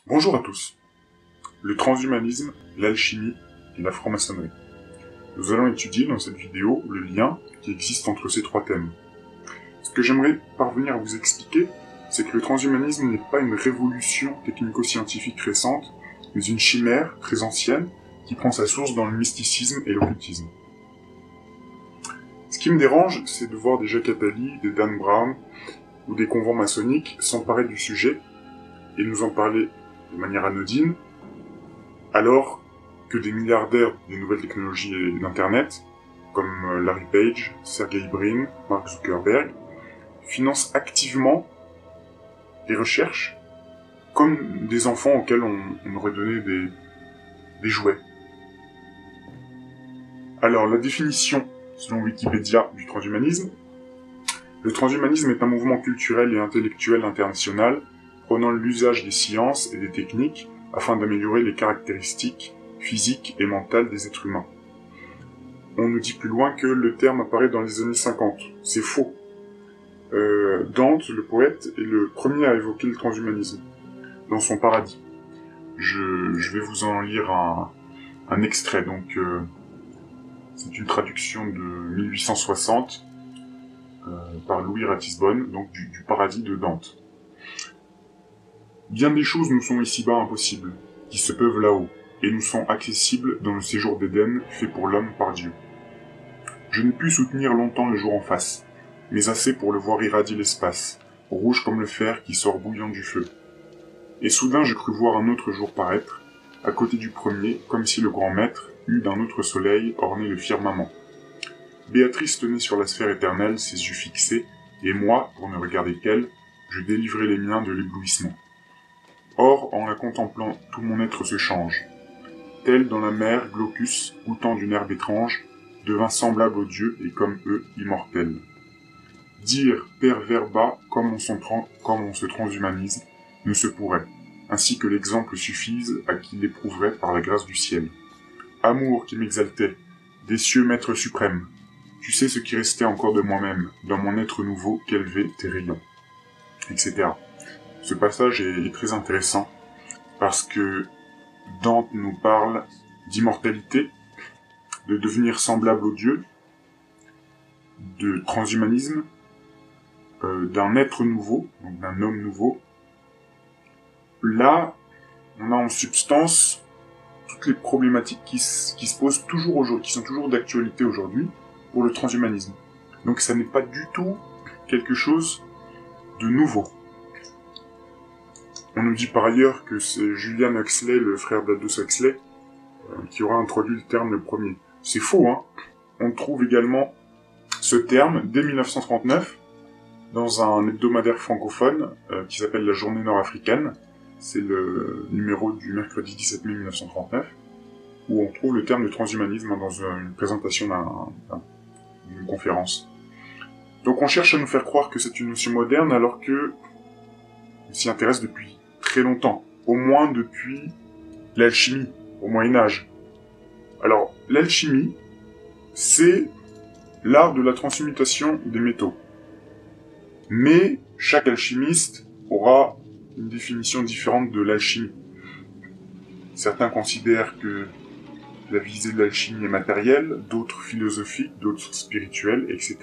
Bonjour à tous. Le transhumanisme, l'alchimie et la franc-maçonnerie. Nous allons étudier dans cette vidéo le lien qui existe entre ces trois thèmes. Ce que j'aimerais parvenir à vous expliquer, c'est que le transhumanisme n'est pas une révolution technico-scientifique récente, mais une chimère très ancienne qui prend sa source dans le mysticisme et l'occultisme. Ce qui me dérange, c'est de voir des Jacques Attali, des Dan Brown ou des convents maçonniques s'emparer du sujet et nous en parler de manière anodine, alors que des milliardaires des nouvelles technologies et d'Internet, comme Larry Page, Sergey Brin, Mark Zuckerberg, financent activement des recherches comme des enfants auxquels on aurait donné des jouets. Alors, la définition, selon Wikipédia, du transhumanisme. Le transhumanisme est un mouvement culturel et intellectuel international prônant l'usage des sciences et des techniques afin d'améliorer les caractéristiques physiques et mentales des êtres humains. On nous dit plus loin que le terme apparaît dans les années 50. C'est faux. Dante, le poète, est le premier à évoquer le transhumanisme dans son Paradis. Je vais vous en lire un extrait. Donc, c'est une traduction de 1860 par Louis Ratisbonne, donc du Paradis de Dante. Bien des choses nous sont ici-bas impossibles, qui se peuvent là-haut, et nous sont accessibles dans le séjour d'Éden fait pour l'homme par Dieu. Je n'ai pu soutenir longtemps le jour en face, mais assez pour le voir irradier l'espace, rouge comme le fer qui sort bouillant du feu. Et soudain je crus voir un autre jour paraître, à côté du premier, comme si le grand maître eût d'un autre soleil orné le firmament. Béatrice tenait sur la sphère éternelle ses yeux fixés, et moi, pour ne regarder qu'elle, je délivrais les miens de l'éblouissement. Or, en la contemplant, tout mon être se change. Tel dans la mer, Glaucus, goûtant d'une herbe étrange, devint semblable aux dieux et comme eux, immortel. Dire per verba comme on se transhumanise ne se pourrait, ainsi que l'exemple suffise à qui l'éprouverait par la grâce du ciel. Amour qui m'exaltait, des cieux maître suprême, tu sais ce qui restait encore de moi-même, dans mon être nouveau qu'élevaient tes rayons, etc. Ce passage est très intéressant, parce que Dante nous parle d'immortalité, de devenir semblable aux dieux, de transhumanisme, d'un être nouveau, donc d'un homme nouveau. Là, on a en substance toutes les problématiques qui se posent toujours aujourd'hui, qui sont toujours d'actualité aujourd'hui, pour le transhumanisme. Donc ça n'est pas du tout quelque chose de nouveau. On nous dit par ailleurs que c'est Julian Huxley, le frère d'Aldous Huxley, qui aura introduit le terme le premier. C'est faux, hein. On trouve également ce terme dès 1939 dans un hebdomadaire francophone qui s'appelle La Journée Nord-Africaine. C'est le numéro du mercredi 17 mai 1939, où on trouve le terme de transhumanisme dans une présentation d'une conférence. Donc on cherche à nous faire croire que c'est une notion moderne alors que on s'y intéresse depuis très longtemps, au moins depuis l'alchimie, au Moyen-Âge. Alors, l'alchimie, c'est l'art de la transmutation des métaux. Mais chaque alchimiste aura une définition différente de l'alchimie. Certains considèrent que la visée de l'alchimie est matérielle, d'autres philosophique, d'autres spirituelle, etc.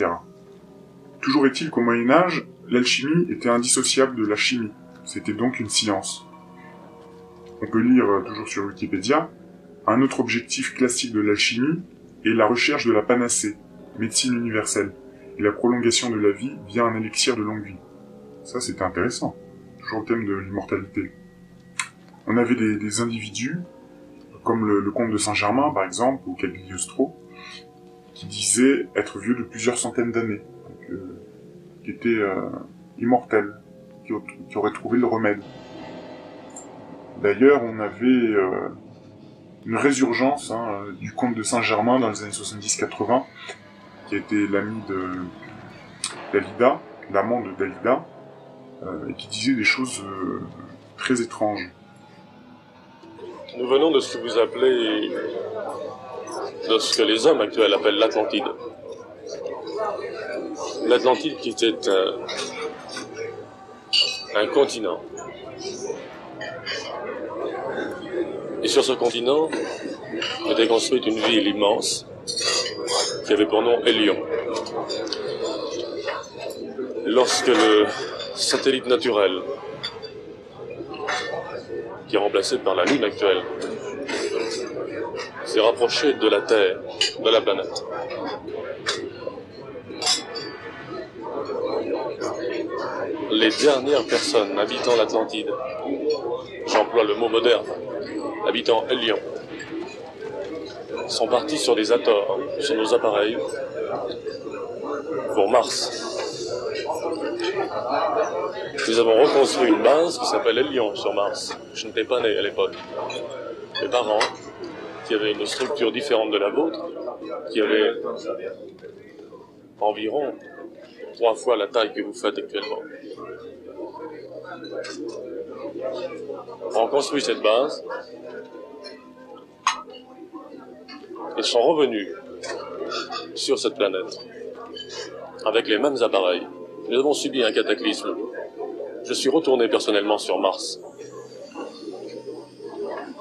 Toujours est-il qu'au Moyen-Âge, l'alchimie était indissociable de la chimie. C'était donc une science. On peut lire, toujours sur Wikipédia, un autre objectif classique de l'alchimie est la recherche de la panacée, médecine universelle, et la prolongation de la vie via un élixir de longue vie. Ça, c'était intéressant. Toujours le thème de l'immortalité. On avait des individus, comme le comte de Saint-Germain, par exemple, ou Cagliostro, qui disaient être vieux de plusieurs centaines d'années, qui étaient immortels, qui auraient trouvé le remède. D'ailleurs, on avait une résurgence du comte de Saint-Germain dans les années 70-80, qui était l'ami de Dalida, l'amant de Dalida, et qui disait des choses très étranges. Nous venons de ce que vous appelez, de ce que les hommes actuels appellent l'Atlantide. L'Atlantide qui était un continent sur ce continent était construite une ville immense qui avait pour nom Hélion. Lorsque le satellite naturel, qui est remplacé par la Lune actuelle, s'est rapproché de la Terre, de la planète, les dernières personnes habitant l'Atlantide, j'emploie le mot moderne, habitant Hélion, sont partis sur des Hathors, sur nos appareils, pour Mars. Nous avons reconstruit une base qui s'appelle Hélion sur Mars. Je n'étais pas né à l'époque. Mes parents, qui avaient une structure différente de la vôtre, qui avaient environ 3 fois la taille que vous faites actuellement, ont construit cette base et sont revenus sur cette planète avec les mêmes appareils. Nous avons subi un cataclysme. Je suis retourné personnellement sur Mars.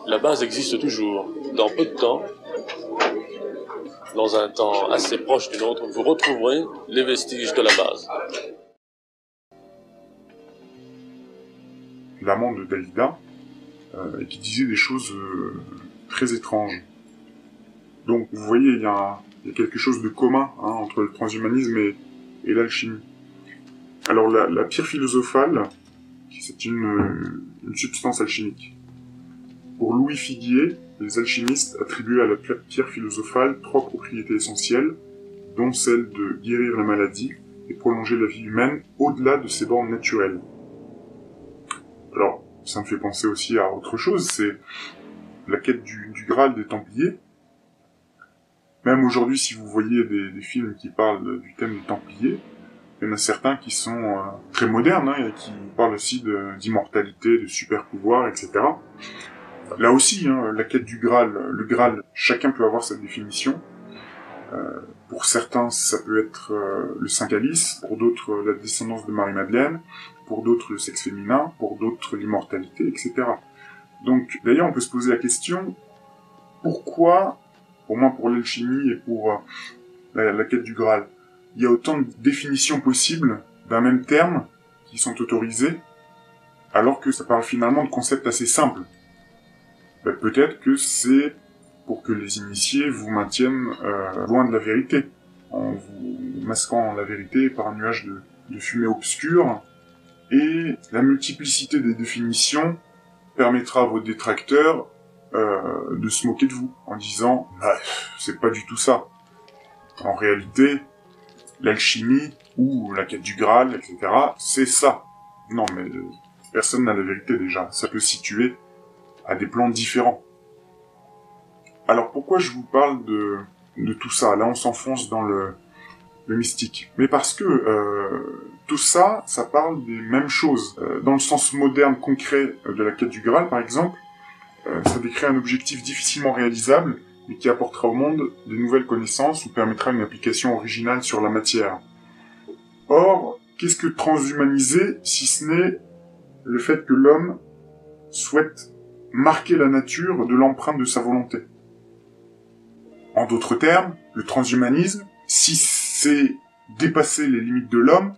La base existe toujours. Dans peu de temps, dans un temps assez proche du nôtre, vous retrouverez les vestiges de la base. L'amant de Dalida, et qui disait des choses très étranges. Donc, vous voyez, il y a quelque chose de commun entre le transhumanisme et l'alchimie. Alors, la pierre philosophale, c'est une substance alchimique. Pour Louis Figuier, les alchimistes attribuaient à la pierre philosophale 3 propriétés essentielles, dont celle de guérir la maladie et prolonger la vie humaine au-delà de ses bornes naturelles. Alors, ça me fait penser aussi à autre chose, c'est la quête du Graal des Templiers. Même aujourd'hui, si vous voyez des films qui parlent du thème des Templiers, il y en a certains qui sont très modernes, et qui parlent aussi d'immortalité, de super-pouvoirs, etc. Là aussi, la quête du Graal, le Graal, chacun peut avoir sa définition. Pour certains, ça peut être le Saint Calice, pour d'autres, la descendance de Marie-Madeleine, pour d'autres, le sexe féminin, pour d'autres, l'immortalité, etc. Donc, d'ailleurs, on peut se poser la question, pourquoi, au moins pour l'alchimie et pour la quête du Graal, il y a autant de définitions possibles d'un même terme qui sont autorisées, alors que ça parle finalement de concepts assez simples. Peut-être que c'est pour que les initiés vous maintiennent loin de la vérité, en vous masquant la vérité par un nuage de fumée obscure, et la multiplicité des définitions permettra à vos détracteurs de se moquer de vous, en disant « c'est pas du tout ça ». En réalité, l'alchimie, ou la quête du Graal, etc., c'est ça. Non, mais personne n'a la vérité déjà. Ça peut se situer à des plans différents. Alors pourquoi je vous parle de tout ça? Là, on s'enfonce dans le mystique. Mais parce que tout ça, ça parle des mêmes choses. Dans le sens moderne, concret de la quête du Graal, par exemple, ça décrit un objectif difficilement réalisable, mais qui apportera au monde de nouvelles connaissances ou permettra une application originale sur la matière. Or, qu'est-ce que transhumaniser, si ce n'est le fait que l'homme souhaite marquer la nature de l'empreinte de sa volonté? En d'autres termes, le transhumanisme, si c'est dépasser les limites de l'homme,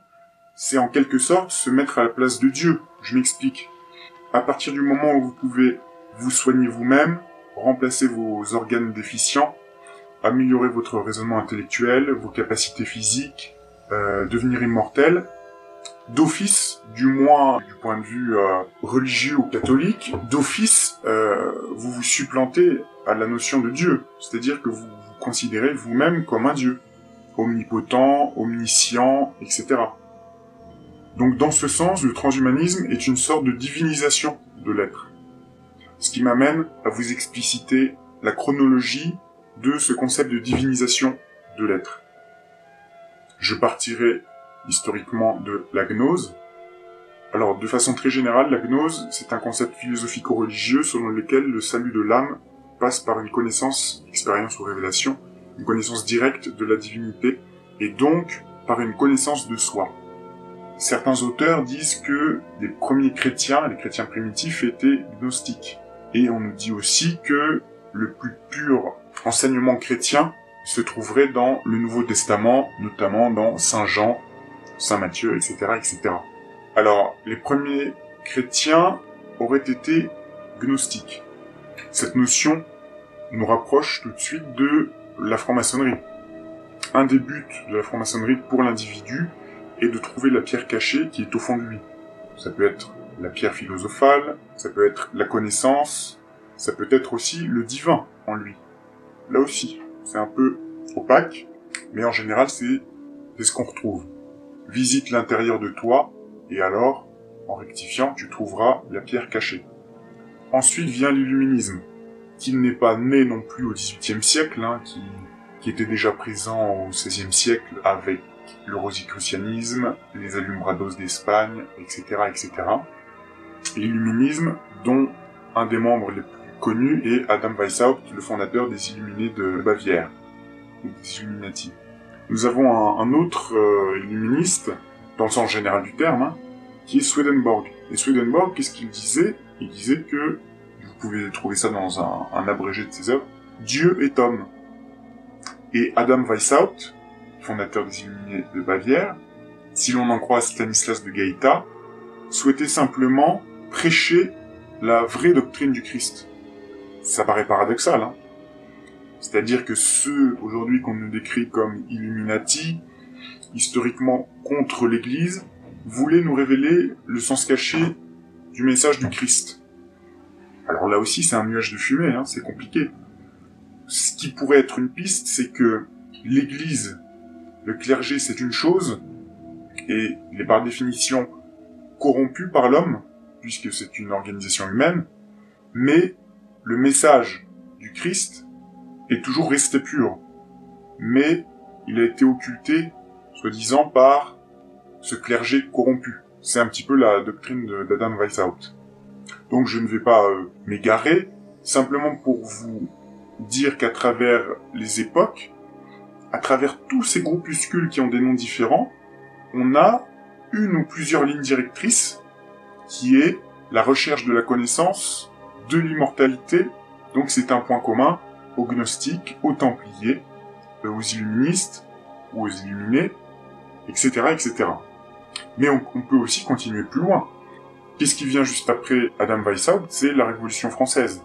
c'est en quelque sorte se mettre à la place de Dieu. Je m'explique. À partir du moment où vous pouvez vous soigner vous-même, remplacer vos organes déficients, améliorer votre raisonnement intellectuel, vos capacités physiques, devenir immortel, d'office, du moins du point de vue religieux ou catholique, d'office, vous vous supplantez à la notion de Dieu. C'est-à-dire que vous vous considérez vous-même comme un Dieu, omnipotent, omniscient, etc. Donc dans ce sens, le transhumanisme est une sorte de divinisation de l'être. Ce qui m'amène à vous expliciter la chronologie de ce concept de divinisation de l'être. Je partirai historiquement de la gnose. Alors, de façon très générale, la gnose, c'est un concept philosophico-religieux selon lequel le salut de l'âme passe par une connaissance, expérience ou révélation, une connaissance directe de la divinité, et donc par une connaissance de soi. Certains auteurs disent que les premiers chrétiens, les chrétiens primitifs, étaient gnostiques. Et on nous dit aussi que le plus pur enseignement chrétien se trouverait dans le Nouveau Testament, notamment dans Saint Jean, Saint Matthieu, etc., etc. Alors, les premiers chrétiens auraient été gnostiques. Cette notion nous rapproche tout de suite de la franc-maçonnerie. Un des buts de la franc-maçonnerie pour l'individu est de trouver la pierre cachée qui est au fond de lui. Ça peut être la pierre philosophale, ça peut être la connaissance, ça peut être aussi le divin en lui. Là aussi, c'est un peu opaque, mais en général, c'est ce qu'on retrouve. Visite l'intérieur de toi, et alors, en rectifiant, tu trouveras la pierre cachée. Ensuite vient l'illuminisme, qui n'est pas né non plus au XVIIIe siècle, qui était déjà présent au XVIe siècle avec le rosicrucianisme, les alumbrados d'Espagne, etc., etc. L'illuminisme, dont un des membres les plus connus est Adam Weishaupt, le fondateur des Illuminés de Bavière, ou des Illuminati. Nous avons un autre illuministe, dans le sens général du terme, qui est Swedenborg. Et Swedenborg, qu'est-ce qu'il disait? Il disait que, vous pouvez trouver ça dans un abrégé de ses œuvres, Dieu est homme. Et Adam Weishaupt, fondateur des Illuminés de Bavière, si l'on en croit Stanislas de Gaïta, souhaitait simplement prêcher la vraie doctrine du Christ. Ça paraît paradoxal, hein. C'est-à-dire que ceux, aujourd'hui, qu'on nous décrit comme Illuminati, historiquement contre l'Église, voulaient nous révéler le sens caché du message du Christ. Alors là aussi, c'est un nuage de fumée, hein, c'est compliqué. Ce qui pourrait être une piste, c'est que l'Église, le clergé, c'est une chose, et il est par définition corrompu par l'homme, puisque c'est une organisation humaine, mais le message du Christ est toujours resté pur. Mais il a été occulté, soi-disant, par ce clergé corrompu. C'est un petit peu la doctrine d'Adam Weishaupt. Donc je ne vais pas m'égarer, simplement pour vous dire qu'à travers les époques, à travers tous ces groupuscules qui ont des noms différents, on a une ou plusieurs lignes directrices qui est la recherche de la connaissance, de l'immortalité. Donc c'est un point commun aux gnostiques, aux templiers, aux illuministes, ou aux illuminés, etc., etc. Mais on peut aussi continuer plus loin. Qu'est-ce qui vient juste après Adam Weishaupt? C'est la Révolution française.